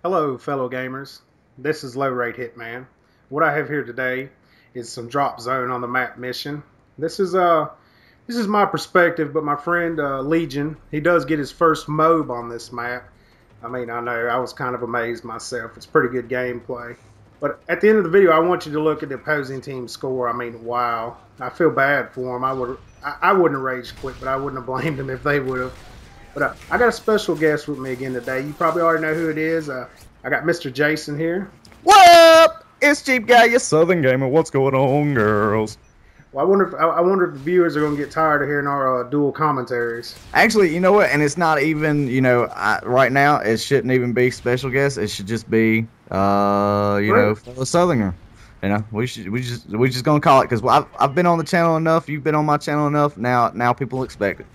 Hello, fellow gamers. This is Low Rate Hitman. What I have here today is some drop zone on the map mission. This is my perspective, but my friend Legion, he does get his first MOAB on this map. I mean, I know I was kind of amazed myself. It's pretty good gameplay. But at the end of the video, I want you to look at the opposing team's score. I mean, wow. I feel bad for them. I wouldn't have rage quit, but I wouldn't have blamed them if they would have. But I got a special guest with me again today. You probably already know who it is. I got Mr. Jason here. What up? It's Cheap Guy, your Southern Gamer. What's going on, girls? Well, I wonder if the viewers are going to get tired of hearing our dual commentaries. Actually, you know what? And it's not even, right now, it shouldn't even be special guest. It should just be, fellow Southerner. You know, we just gonna call it because I've been on the channel enough. You've been on my channel enough. Now people expect it.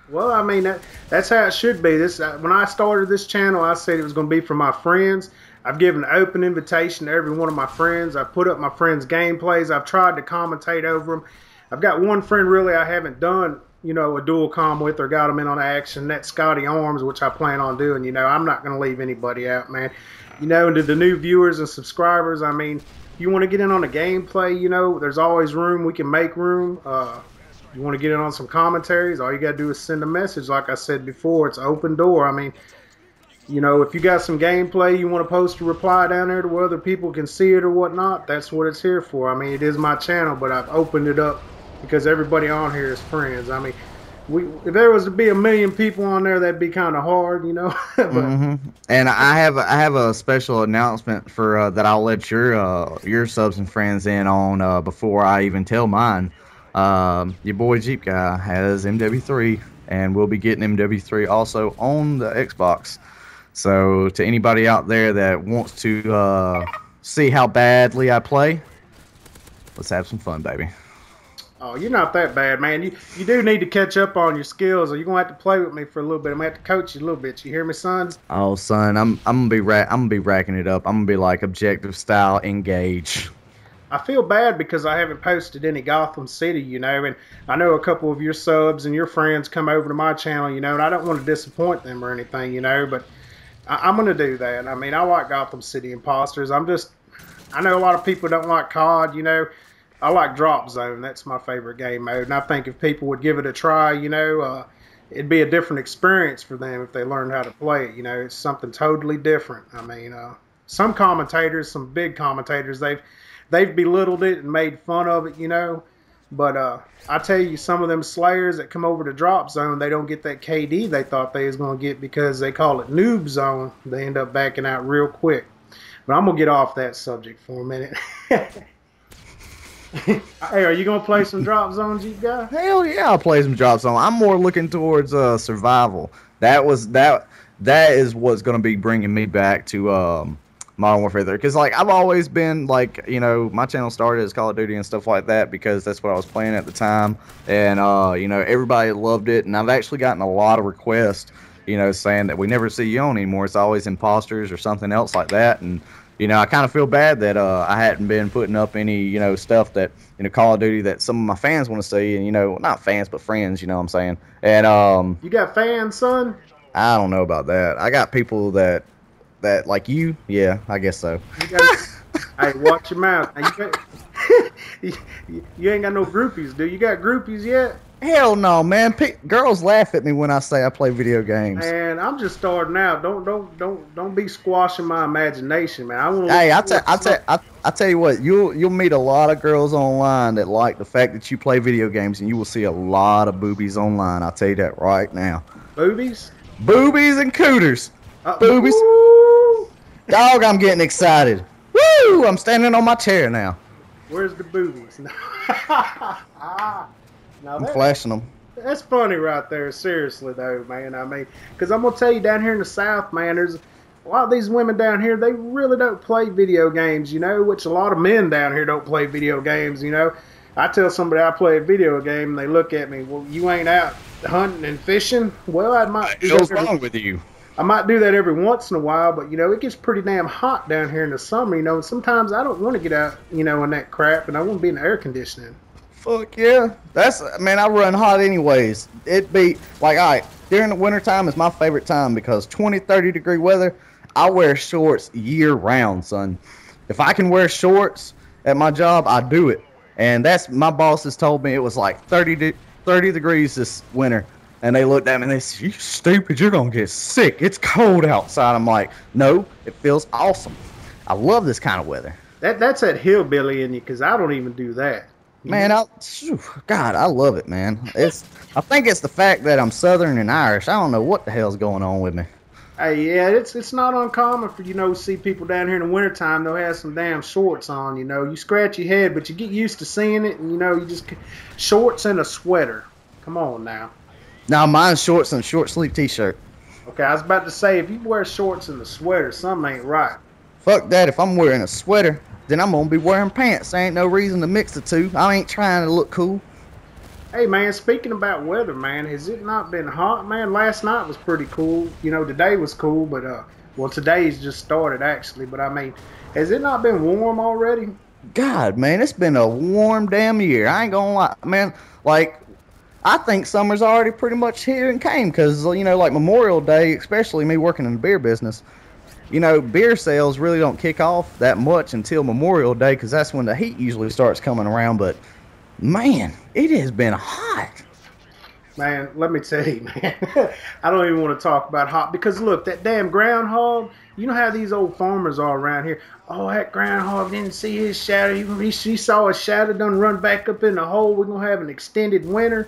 Well, I mean, that's how it should be. When I started this channel, I said it was going to be for my friends. I've given an open invitation to every one of my friends. I've put up my friends' gameplays. I've tried to commentate over them. I've got one friend really I haven't done, a dual com with or got them in on action. That's Scotty Arms, which I plan on doing. I'm not going to leave anybody out, man. And to the new viewers and subscribers, I mean, if you want to get in on the gameplay, there's always room. We can make room. You want to get in on some commentaries, all you got to do is send a message. Like I said before, it's open door. I mean, if you got some gameplay, you want to post a reply down there to where other people can see it or whatnot, that's what it's here for. I mean, it is my channel, but I've opened it up because everybody on here is friends. I mean, if there was to be 1 million people on there, that'd be kind of hard, but, And I have a special announcement for that I'll let your subs and friends in on before I even tell mine. Your boy Jeep Guy has MW3 and we'll be getting MW3 also on the Xbox. So to anybody out there that wants to see how badly I play, let's have some fun, baby. Oh, you're not that bad, man. You do need to catch up on your skills, or you're gonna have to play with me for a little bit. I'm gonna have to coach you a little bit. You hear me, son? Oh, son, I'm gonna be racking it up. I'm gonna be like objective style engage. I feel bad because I haven't posted any Gotham City, and I know a couple of your subs and your friends come over to my channel, and I don't want to disappoint them or anything, but I'm going to do that. I mean, I like Gotham City Imposters. I know a lot of people don't like COD, I like Drop Zone. That's my favorite game mode, and I think if people would give it a try, it'd be a different experience for them if they learned how to play it. It's something totally different. I mean, some commentators, some big commentators, they've belittled it and made fun of it, but I tell you, some of them slayers that come over to Drop Zone, they don't get that KD they thought they was going to get because they call it Noob Zone. They end up backing out real quick. But I'm going to get off that subject for a minute. Hey, are you going to play some Drop Zone, Jeep Guy? Hell yeah, I'll play some Drop Zone. I'm more looking towards survival. That is what's going to be bringing me back to Modern Warfare 3, because I've always been my channel started as Call of Duty and stuff like that because that's what I was playing at the time, and everybody loved it, and I've actually gotten a lot of requests saying that we never see you on anymore. It's always imposters or something else like that, and I kind of feel bad that I hadn't been putting up any stuff that Call of Duty that some of my fans want to see, and not fans but friends, what I'm saying. And you got fans, son? I don't know about that. I got people that like you, yeah, I guess so. Hey, watch your mouth. You ain't got no groupies, do you? Got groupies yet? Hell no, man. Girls laugh at me when I say I play video games. Man, I'm just starting out. Don't be squashing my imagination, man. I tell you what, you'll meet a lot of girls online that like the fact that you play video games, and you will see a lot of boobies online. I'll tell you that right now. Boobies? Boobies and cooters. Boobies. Dog, I'm getting excited. Woo! I'm standing on my chair now. Where's the boobies? I'm flashing them. That's funny right there. Seriously, though, man. I mean, because I'm going to tell you, down here in the South, man, there's a lot of these women down here, they really don't play video games, which a lot of men down here don't play video games, I tell somebody I play a video game, and they look at me, well, you ain't out hunting and fishing? Well, I might. What's wrong with you? I might do that every once in a while, but it gets pretty damn hot down here in the summer, and sometimes I don't want to get out, in that crap, and I want to be in the air conditioning. Fuck yeah. I run hot anyways. It'd be like, all right, during the winter time is my favorite time because 20, 30 degree weather, I wear shorts year round, son. If I can wear shorts at my job, I do it. And that's my boss has told me it was like 30 degrees this winter. And they looked at me and they said, "You stupid, you're gonna get sick. It's cold outside." I'm like, "No, it feels awesome. I love this kind of weather." That's that hillbilly in you, because I don't even do that. Man, God, I love it, man. I think it's the fact that I'm Southern and Irish. I don't know what the hell's going on with me. Hey, yeah, it's not uncommon for, see people down here in the wintertime, they'll have some damn shorts on, You scratch your head, but you get used to seeing it, and, you just... Shorts and a sweater. Come on now. Now, mine's shorts and a short sleeve t-shirt. Okay, I was about to say, if you wear shorts and a sweater, something ain't right. Fuck that. If I'm wearing a sweater, then I'm going to be wearing pants. There ain't no reason to mix the two. I ain't trying to look cool. Hey, man, speaking about weather, man, has it not been hot, man? Last night was pretty cool. Today was cool, but, today's just started, actually. But, I mean, has it not been warm already? God, man, it's been a warm damn year. I ain't gonna lie, man. Like, I think summer's already pretty much here and came because, like Memorial Day, especially me working in the beer business, beer sales really don't kick off that much until Memorial Day because that's when the heat usually starts coming around. But, man, it has been hot. Man, let me tell you, man, I don't even want to talk about hot because, look, that damn groundhog, you know how these old farmers are around here. Oh, that groundhog didn't see his shadow. He saw his shadow done run back up in the hole. We're going to have an extended winter.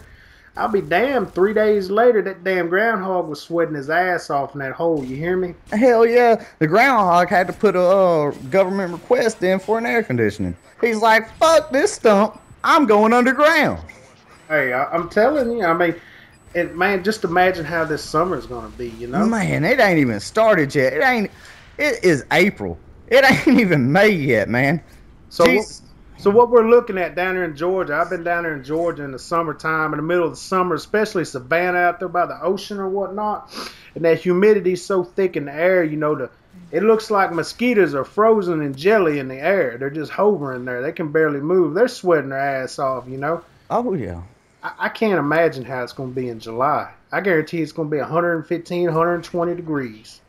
I'll be damned, 3 days later, that damn groundhog was sweating his ass off in that hole. You hear me? Hell yeah. The groundhog had to put a government request in for an air conditioning. He's like, fuck this stump. I'm going underground. Hey, I'm telling you, I mean, man, just imagine how this summer's going to be, Man, it ain't even started yet. It is April. It ain't even May yet, man. So what we're looking at down here in Georgia, I've been down there in Georgia in the summertime, in the middle of the summer, especially Savannah out there by the ocean or whatnot, and that humidity's so thick in the air, it looks like mosquitoes are frozen in jelly in the air. They're just hovering there. They can barely move. They're sweating their ass off, Oh, yeah. I can't imagine how it's going to be in July. I guarantee it's going to be 115, 120 degrees.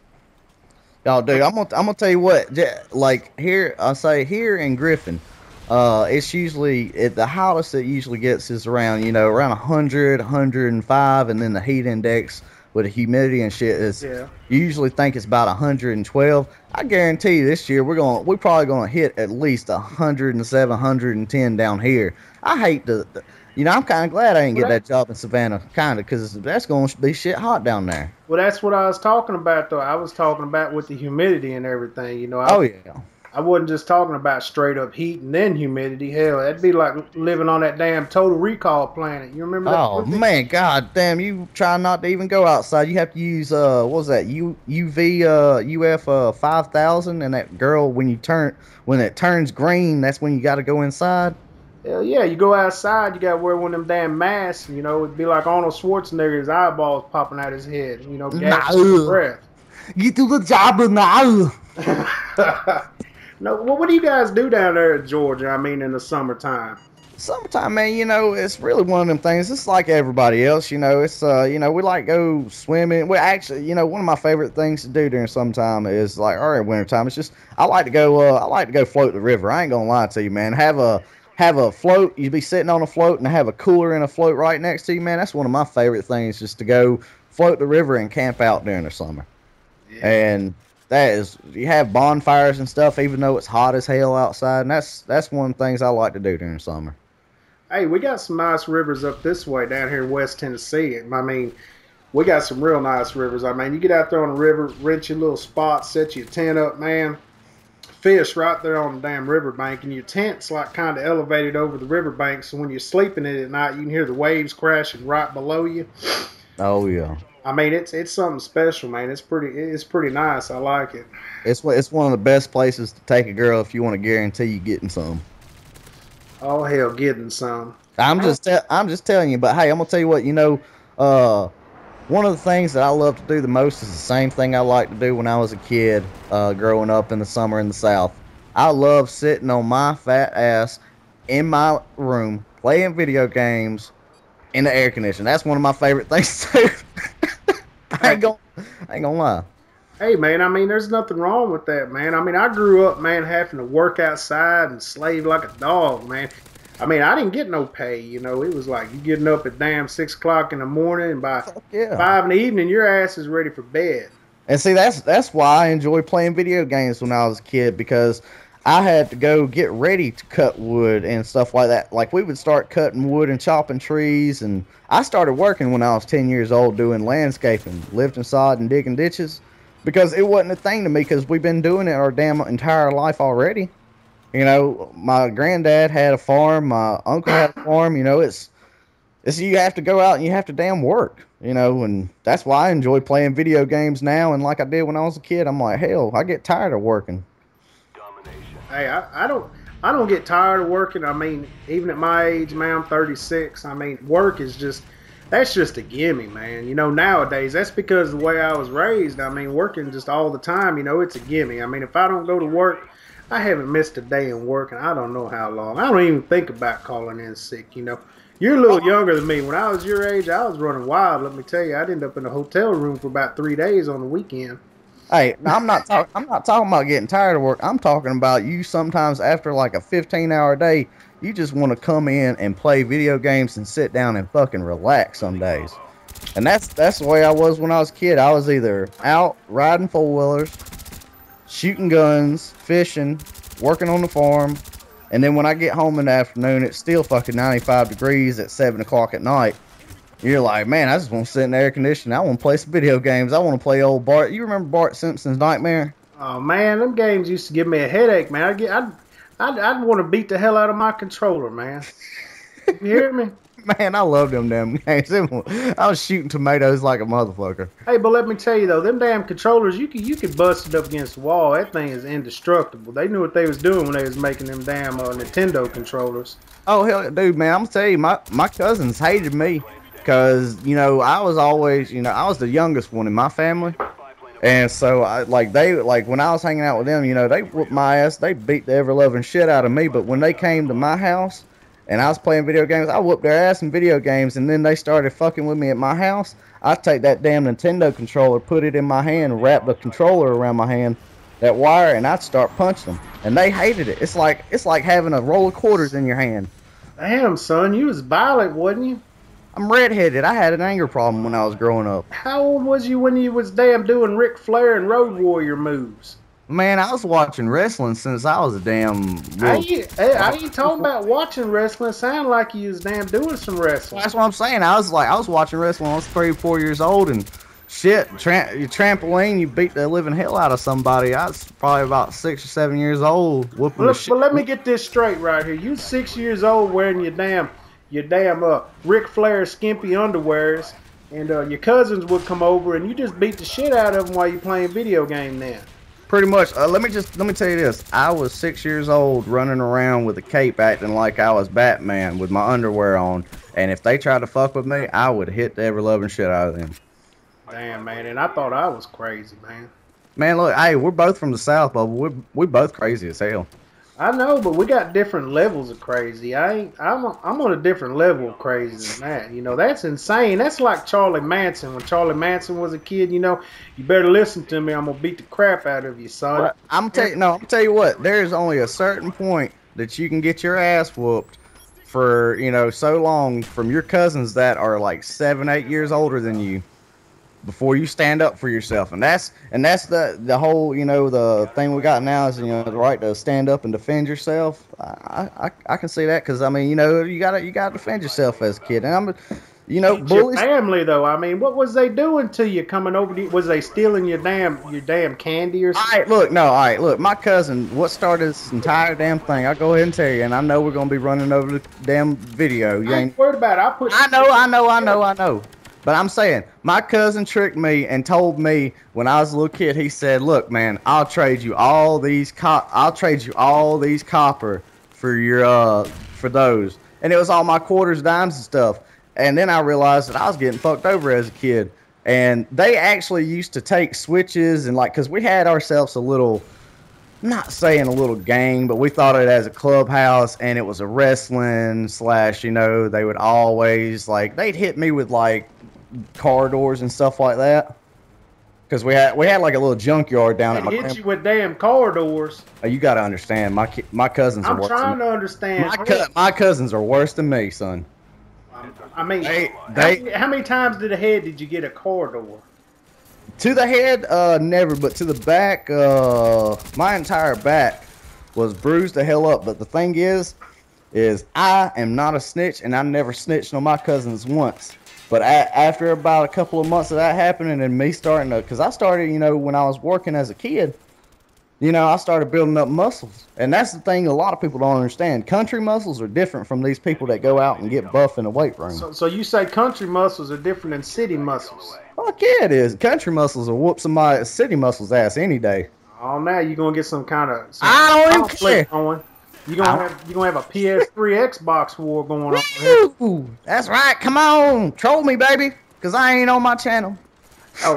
Y'all, dude, I'm gonna tell you what. Like here, I say here in Griffin, it's usually the hottest it usually gets is around 100, 105, and then the heat index with the humidity and shit is you usually think it's about 112. I guarantee you this year we're probably gonna hit at least 107, 110 down here. I hate to. I'm kind of glad I didn't get that job in Savannah, kind of, because that's going to be shit hot down there. Well, that's what I was talking about, though. I was talking about with the humidity and everything, I wasn't just talking about straight up heat and then humidity. Hell, that'd be like living on that damn Total Recall planet. You remember that? Oh, man, god damn, you try not to even go outside. You have to use, what was that, UF 5000, and that girl, when it turns green, that's when you got to go inside. Hell yeah, you go outside, you gotta wear one of them damn masks, it'd be like Arnold Schwarzenegger's eyeballs popping out his head, gasping for breath. Get to the job now. No, what do you guys do down there in Georgia, in the summertime? Summertime, man, it's really one of them things. It's like everybody else, it's, we like go swimming. Well, actually, one of my favorite things to do during summertime is like, or wintertime, it's just, I like to go float the river. I ain't gonna lie to you, man. Have a float, you'd be sitting on a float and have a cooler and a float right next to you, man. That's one of my favorite things, just to go float the river and camp out during the summer. Yeah. And you have bonfires and stuff, even though it's hot as hell outside, and that's one of the things I like to do during the summer. Hey, we got some nice rivers up this way down here in West Tennessee. We got some real nice rivers. You get out there on the river, rent your little spot, set your tent up, man. Fish right there on the damn riverbank, and your tent's like kind of elevated over the riverbank, so when you're sleeping in it at night, you can hear the waves crashing right below you. Oh yeah. It's something special, man. It's pretty nice. I like it. It's one of the best places to take a girl if you want to guarantee you getting some. Oh hell, getting some. I'm just telling you, but hey, I'm gonna tell you what. One of the things that I love to do the most is the same thing I like to do when I was a kid, growing up in the summer in the South. I love sitting on my fat ass in my room, playing video games in the air conditioning. That's one of my favorite things to do. I ain't gonna lie. Hey man, I mean, there's nothing wrong with that, man. I mean, I grew up, man, having to work outside and slave like a dog, man. I mean, I didn't get no pay, you know. It was like you getting up at damn 6 o'clock in the morning, and by Fuck yeah. 5 in the evening, your ass is ready for bed. And see, that's why I enjoy playing video games when I was a kid because I had to go get ready to cut wood and stuff like that. Like we would start cutting wood and chopping trees, and I started working when I was 10 years old doing landscaping, lifting sod and digging ditches, because it wasn't a thing to me because we've been doing it our damn entire life already. You know, my granddad had a farm, my uncle had a farm. You know, it's you have to go out and you have to damn work, you know, and that's why I enjoy playing video games now. And like I did when I was a kid, I'm like, hell, I get tired of working. Hey, I don't get tired of working. I mean, even at my age, man, I'm 36. I mean, work is just that's just a gimme, man. You know, nowadays that's because of the way I was raised. I mean, working just all the time, you know, it's a gimme. I mean, if I don't go to work, I haven't missed a day in work, and I don't know how long. I don't even think about calling in sick. You know, you're a little younger than me. When I was your age, I was running wild. Let me tell you, I'd end up in a hotel room for about 3 days on the weekend. Hey, now I'm not talking about getting tired of work. I'm talking about you sometimes after like a 15-hour day, you just want to come in and play video games and sit down and fucking relax some days. And that's the way I was when I was a kid. I was either out riding four-wheelers, shooting guns, fishing, working on the farm, and then when I get home in the afternoon, it's still fucking 95 degrees at 7 o'clock at night. You're like, man, I just want to sit in the air conditioning. I want to play some video games. I want to play old Bart. You remember Bart Simpson's Nightmare? Oh man, them games used to give me a headache, man. I'd want to beat the hell out of my controller, man. You hear me? Man, I love them damn games. I was shooting tomatoes like a motherfucker. Hey, but let me tell you though, them damn controllers, you could bust it up against the wall. That thing is indestructible. They knew what they was doing when they was making them damn Nintendo controllers. Oh hell, dude, man, I'm gonna tell you, my cousins hated me because you know I was always, you know, I was the youngest one in my family, and so they when I was hanging out with them, you know, they whooped my ass. They beat the ever loving shit out of me. But when they came to my house and I was playing video games, I whooped their ass in video games, and then they started fucking with me at my house. I'd take that damn Nintendo controller, put it in my hand, wrap the controller around my hand, that wire, and I'd start punching them. And they hated it. It's like having a roll of quarters in your hand. Damn, son, you was violent, wasn't you? I'm redheaded. I had an anger problem when I was growing up. How old was you when you was damn doing Ric Flair and Road Warrior moves? Man, I was watching wrestling since I was a damn I ain't talking about watching wrestling. Sound like you was damn doing some wrestling. That's what I'm saying. I was watching wrestling when I was 3 or 4 years old, and shit, you trampoline, you beat the living hell out of somebody. I was probably about 6 or 7 years old, whooping the shit. But let me get this straight right here. You 6 years old wearing your damn Ric Flair skimpy underwears, and your cousins would come over and you just beat the shit out of them while you playing video game then. Pretty much. Let me tell you this. I was 6 years old, running around with a cape, acting like I was Batman with my underwear on. And if they tried to fuck with me, I would hit the ever loving shit out of them. Damn, man, and I thought I was crazy, man. Man, look, hey, we're both from the South, but we're both crazy as hell. I know, but we got different levels of crazy. I'm on a different level of crazy than that. You know, that's insane. That's like Charlie Manson. When Charlie Manson was a kid, you know, you better listen to me. I'm gonna beat the crap out of you, son. Well, I'm gonna tell you what. There's only a certain point that you can get your ass whooped for, you know, so long from your cousins that are like 7, 8 years older than you, before you stand up for yourself. And that's the whole, you know, the thing we got now is, you know, the right to stand up and defend yourself. I can see that, because I mean, you know, you gotta defend yourself as a kid. And you know, bullies. Your family though, I mean, what was they doing to you coming over to you? Was they stealing your damn candy or something? All right, look, my cousin, what started this entire damn thing, I'll go ahead and tell you, and I know we're gonna be running over the damn video. I ain't worried about it. I know. But I'm saying, my cousin tricked me and told me when I was a little kid, he said, look, man, I'll trade you all these copper for your, for those. And it was all my quarters, dimes, and stuff. And then I realized that I was getting fucked over as a kid. And they actually used to take switches and because we had ourselves a little, not saying a little gang, but we thought of it as a clubhouse, and it was a wrestling / you know, they would always, they'd hit me with car doors and stuff like that. Because we had like a little junkyard down at They my hit you with damn corridors. You got to understand, my cousins are I'm worse trying than to understand. my cousins are worse than me, son. I mean, They how many times to the head did you get a corridor? to the head, never, but to the back, my entire back was bruised the hell up. But the thing is I am not a snitch, and I never snitched on my cousins once. But after about a couple of months of that happening, and me starting to, because I started, when I was working as a kid, I started building up muscles. And that's the thing a lot of people don't understand. Country muscles are different from these people that go out and get buff in the weight room. So you say country muscles are different than city muscles? Fuck yeah, it is. Country muscles will whoop somebody city muscles ass any day. Oh, now you're gonna get some kind of I don't even care. Going. You're gonna have a PS3 Xbox war going on here. Woo! That's right. Come on, troll me, baby, because I ain't on my channel. Oh.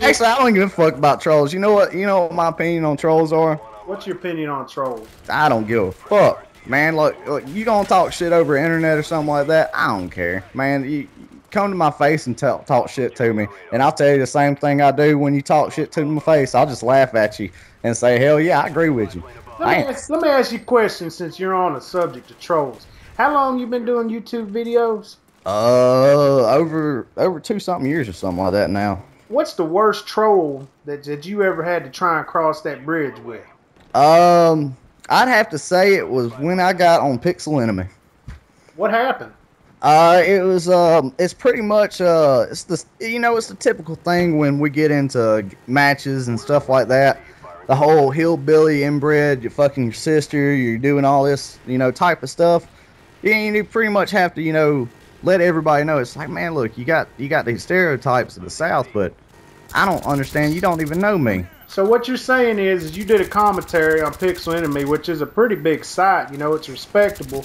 Actually, I don't give a fuck about trolls. You know what? You know what my opinion on trolls are? What's your opinion on trolls? I don't give a fuck, man. Look, you gonna talk shit over the internet or something like that? I don't care, man. You come to my face and talk shit to me, and I'll tell you the same thing I do when you talk shit to my face. I'll just laugh at you and say, hell yeah, I agree with you. Let me ask you a question since you're on the subject of trolls. How long you been doing YouTube videos? Over 2-something years or something like that now. What's the worst troll that you ever had to try and cross that bridge with? I'd have to say it was when I got on Pixel Enemy. What happened? It was it's pretty much it's the typical thing when we get into matches and stuff like that. The whole hillbilly inbred, you're fucking your sister, you're doing all this, type of stuff. You pretty much have to, let everybody know. It's like, man, look, you got these stereotypes of the South, but I don't understand. You don't even know me. So what you're saying is you did a commentary on Pixel Enemy, which is a pretty big site. It's respectable.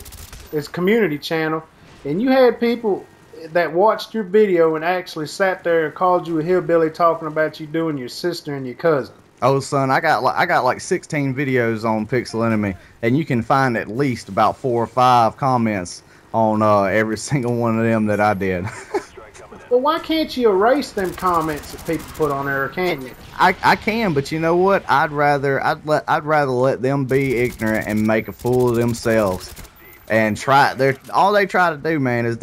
It's a community channel. And you had people that watched your video and actually sat there and called you a hillbilly talking about you doing your sister and your cousin. Oh, son, I got like 16 videos on Pixel Enemy, and you can find at least about 4 or 5 comments on every single one of them that I did. Well, why can't you erase them comments that people put on there, can't you? I can, but you know what? I'd rather let them be ignorant and make a fool of themselves, and all they try to do, man, is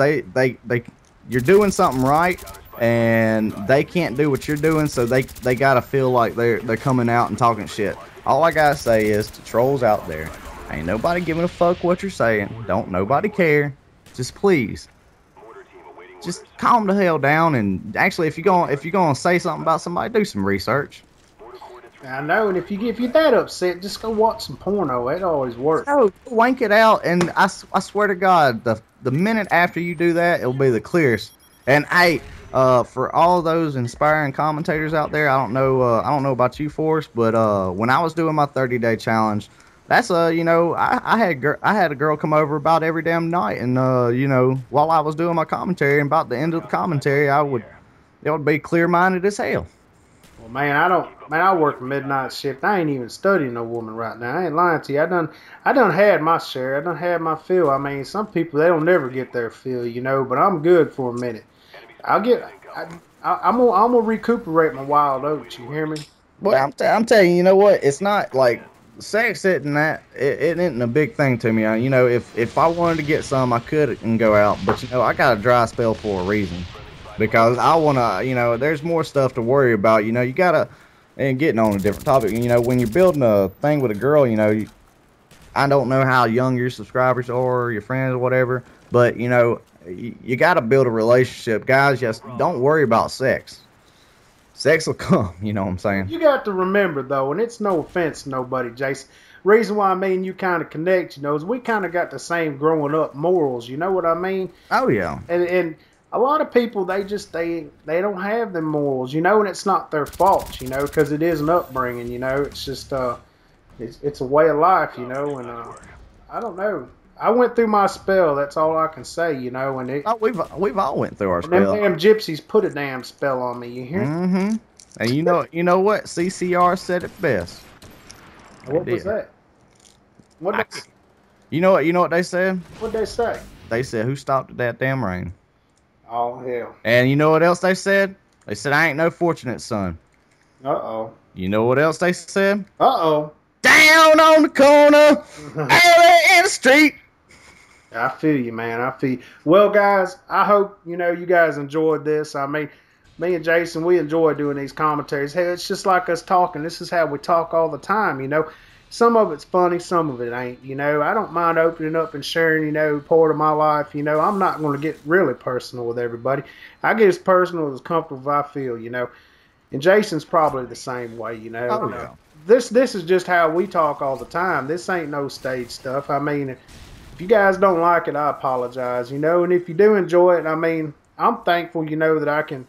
you're doing something right, and they can't do what you're doing, so they gotta feel like they're coming out and talking shit. All I gotta say is to trolls out there, ain't nobody giving a fuck what you're saying. Don't nobody care. Just please, just calm the hell down. And actually, if you're gonna say something about somebody, do some research. I know, and if you're that upset, just go watch some porno. It always works. Oh, wank it out, and I swear to God, the minute after you do that, it'll be the clearest. And hey, for all those inspiring commentators out there, I don't know about you, Forrest, but when I was doing my 30-day challenge, that's I had a girl come over about every damn night, and while I was doing my commentary, and about the end of the commentary, it would be clear-minded as hell. Well, man, I work midnight shift. I ain't even studying no woman right now. I ain't lying to you. I done had my share. I done had my fill. I mean, some people, they don't never get their fill, but I'm good for a minute. I'm gonna recuperate my wild oats. You hear me? Well, I'm telling you, you know what? It's not like sex isn't that. It isn't a big thing to me. If I wanted to get some, I could and go out. But I got a dry spell for a reason, because I wanna. There's more stuff to worry about. You gotta. And getting on a different topic. When you're building a thing with a girl, I don't know how young your subscribers are, your friends or whatever, but you got to build a relationship. Guys, just don't worry about sex. Sex will come, you know what I'm saying? You got to remember, though, and it's no offense to nobody, Jason. Reason why me and you kind of connect, is we kind of got the same growing up morals. You know what I mean? Oh, yeah. And a lot of people, they don't have them morals, and it's not their fault, because it is an upbringing, it's just, it's a way of life, and I don't know. I went through my spell. That's all I can say, and we've all went through our spell. Them damn gypsies put a damn spell on me. You hear? Mm-hmm. And you know what? CCR said it best. What was that? You know what they said? What'd they say? They said, "Who stopped that damn rain?" Oh hell! And you know what else they said? They said I ain't no fortunate son. Uh-oh. You know what else they said? Uh-oh. Down on the corner, out in the street. I feel you, man. I feel you. Well, guys, I hope, you guys enjoyed this. I mean, me and Jason, we enjoy doing these commentaries. Hey, it's just like us talking. This is how we talk all the time. Some of it's funny, some of it ain't. I don't mind opening up and sharing, part of my life. I'm not going to get really personal with everybody. I get as personal as comfortable as I feel. And Jason's probably the same way. Oh yeah. This is just how we talk all the time. This ain't no stage stuff. I mean, if you guys don't like it, I apologize. And if you do enjoy it, I mean, I'm thankful, that I can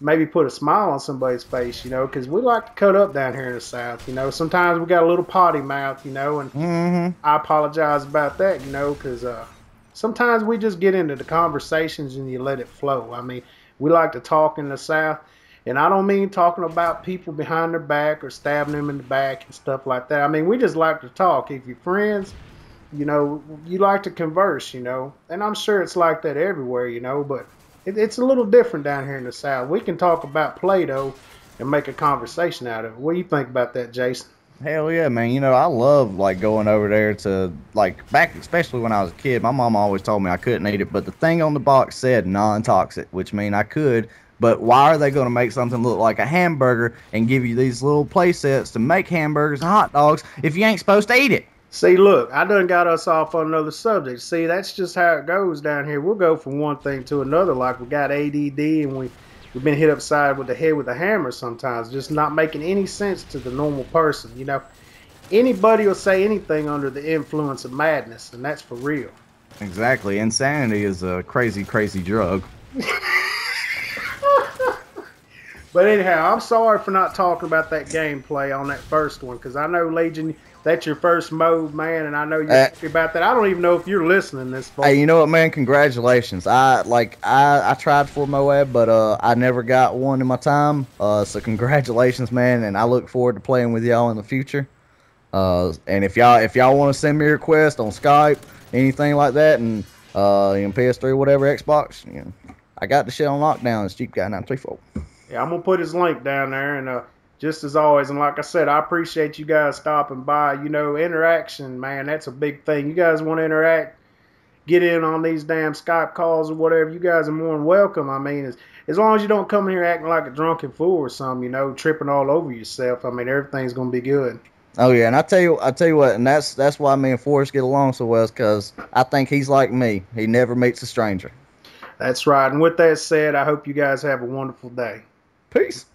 maybe put a smile on somebody's face, because we like to cut up down here in the South. Sometimes we got a little potty mouth, and I apologize about that, because sometimes we just get into the conversations and you let it flow. I mean, we like to talk in the South, and I don't mean talking about people behind their back or stabbing them in the back and stuff like that. I mean, we just like to talk. If you're friends, you like to converse, and I'm sure it's like that everywhere, but it's a little different down here in the South. We can talk about Play-Doh and make a conversation out of it. What do you think about that, Jason? Hell yeah, man. I love like going over there to like back, especially when I was a kid. My mom always told me I couldn't eat it, but the thing on the box said non-toxic, which means I could. But why are they going to make something look like a hamburger and give you these little play sets to make hamburgers and hot dogs if you ain't supposed to eat it? See, look, I done got us off on another subject. See, that's just how it goes down here. We'll go from one thing to another, like we got ADD and we've been hit upside with the head with a hammer sometimes, just not making any sense to the normal person. Anybody will say anything under the influence of madness, and that's for real. Exactly. Insanity is a crazy, crazy drug. But anyhow, I'm sorry for not talking about that gameplay on that first one, because I know, Legion, that's your first MOAB, man, and I know you're happy about that. I don't even know if you're listening this far. Hey, you know what, man? Congratulations. I tried for MOAB, but I never got one in my time. So congratulations, man, and I look forward to playing with y'all in the future. And if y'all want to send me a request on Skype, anything like that, and PS3, whatever, Xbox, I got the shit on lockdown. It's Jeep Guy 934. Yeah, I'm gonna put his link down there, and just as always, and like I said, I appreciate you guys stopping by. Interaction, man, that's a big thing. You guys want to interact, get in on these damn Skype calls or whatever, you guys are more than welcome. I mean, as long as you don't come in here acting like a drunken fool or something, tripping all over yourself. I mean, everything's gonna be good. Oh yeah, and I tell you what, and that's why me and Forrest get along so well, because I think he's like me. He never meets a stranger. That's right. And with that said, I hope you guys have a wonderful day. Peace.